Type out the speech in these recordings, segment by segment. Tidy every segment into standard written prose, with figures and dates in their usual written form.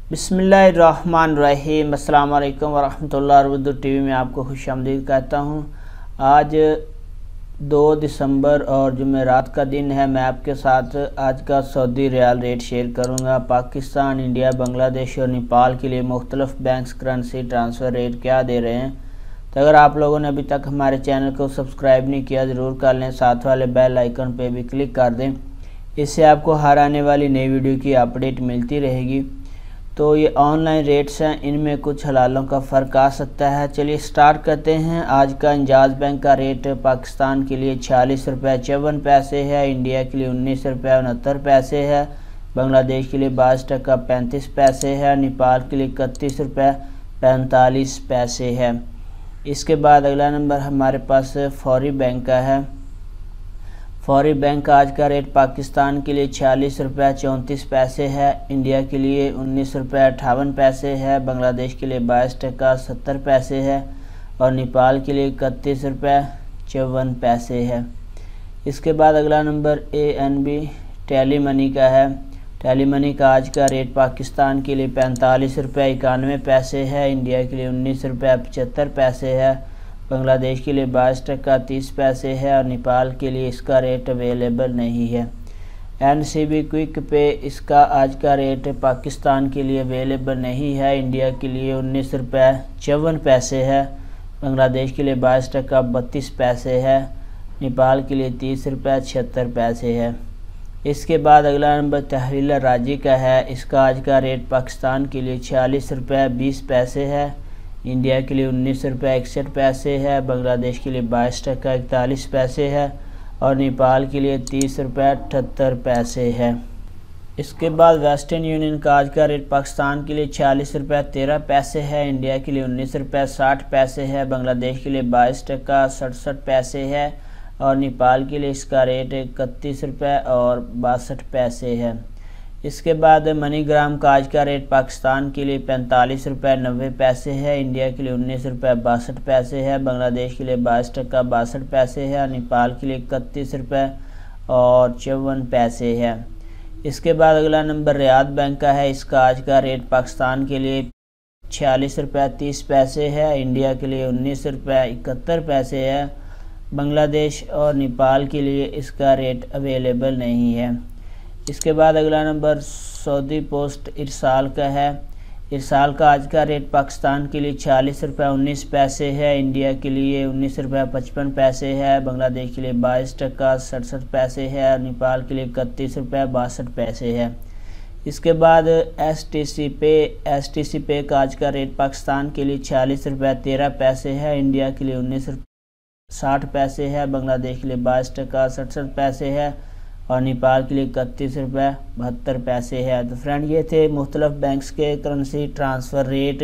बिस्मिल्लाहिर्रहमानिर्रहीम। अस्सलाम वालेकुम वरहमतुल्लाहि। उर्दू टीवी में आपको खुशामदीद कहता हूँ। आज 2 दिसंबर और जुमेरात का दिन है। मैं आपके साथ आज का सऊदी रियाल रेट शेयर करूँगा। पाकिस्तान, इंडिया, बांग्लादेश और नेपाल के लिए मुख्तलिफ बैंक्स करेंसी ट्रांसफ़र रेट क्या दे रहे हैं। तो अगर आप लोगों ने अभी तक हमारे चैनल को सब्सक्राइब नहीं किया ज़रूर कर लें, साथ वाले बेल आइकन पर भी क्लिक कर दें। इससे आपको हर आने वाली नई वीडियो की अपडेट मिलती रहेगी। तो ये ऑनलाइन रेट्स हैं, इनमें कुछ हलालों का फ़र्क आ सकता है। चलिए स्टार्ट करते हैं। आज का enjaz बैंक का रेट पाकिस्तान के लिए 46 रुपये 54 पैसे है, इंडिया के लिए 19 रुपये 69 पैसे है, बांग्लादेश के लिए 22 टका 35 पैसे है, नेपाल के लिए 31 रुपये 45 पैसे है। इसके बाद अगला नंबर हमारे पास फौरी बैंक का है। फौरी बैंक का आज का रेट पाकिस्तान के लिए 46 रुपये 34 पैसे है, इंडिया के लिए 19 रुपये 58 पैसे है, बांग्लादेश के लिए 22 टका 70 पैसे है और नेपाल के लिए 31 रुपये 54 पैसे है। इसके बाद अगला नंबर ANB टेलीमनी का है। टेलीमनी का आज का रेट पाकिस्तान के लिए 45 रुपये 91 पैसे है, इंडिया के लिए 19 रुपये 75 पैसे है, बांग्लादेश के लिए 22 टका 30 पैसे है और नेपाल के लिए इसका रेट अवेलेबल नहीं है। NCB क्विक पे इसका आज का रेट पाकिस्तान के लिए अवेलेबल नहीं है, इंडिया के लिए 19 रुपये 54 पैसे है, बांग्लादेश के लिए 22 टका 32 पैसे है, नेपाल के लिए 30 रुपये 76 पैसे है। इसके बाद अगला नंबर tahweel alrajhi का है। इसका आज का रेट पाकिस्तान के लिए 46 रुपये 20 पैसे है, इंडिया के लिए 19 रुपये 61 पैसे है, बांग्लादेश के लिए 22 टका 41 पैसे है और नेपाल के लिए 30 रुपये 78 पैसे है। इसके बाद वेस्टर्न यूनियन का आज का रेट पाकिस्तान के लिए 46 रुपये 13 पैसे है, इंडिया के लिए 19 रुपये 60 पैसे है, बांग्लादेश के लिए 22 टका 67 पैसे है और नेपाल के लिए इसका रेट 31 रुपये और 62 पैसे है। इसके बाद मनीग्राम का आज का रेट पाकिस्तान के लिए 45 रुपये 90 पैसे है, इंडिया के लिए 19 रुपये 62 पैसे है, बांग्लादेश के लिए 22 टका 62 पैसे है और नेपाल के लिए 31 रुपये और 54 पैसे है। इसके बाद अगला नंबर रियाद बैंक का है। इसका आज का रेट पाकिस्तान के लिए 46 रुपये 30 पैसे है, इंडिया के लिए 19 रुपये 71 पैसे है, बांग्लादेश और नेपाल के लिए इसका रेट अवेलेबल नहीं है। इसके बाद अगला नंबर सऊदी पोस्ट एरसाल का है। एरसाल का आज का रेट पाकिस्तान के लिए 46 रुपये 19 पैसे है, इंडिया के लिए 19 रुपये 55 पैसे है, बांग्लादेश के लिए 22 टका 67 पैसे है और नेपाल के लिए 31 रुपये 62 पैसे है। इसके बाद STC पे का आज का रेट पाकिस्तान के लिए 46 रुपये 13 पैसे है, इंडिया के लिए 19 रुपये 60 पैसे है, बांग्लादेश के लिए 22 टका 67 पैसे है और नेपाल के लिए 31 रुपये 72 पैसे है। तो फ्रेंड, ये थे मुख्तलिफ बैंक्स के करेंसी ट्रांसफ़र रेट।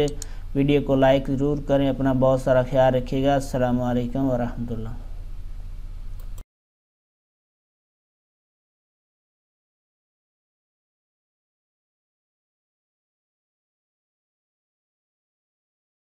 वीडियो को लाइक ज़रूर करें। अपना बहुत सारा ख्याल रखिएगा। अस्सलाम वालेकुम वरहमतुल्लाह।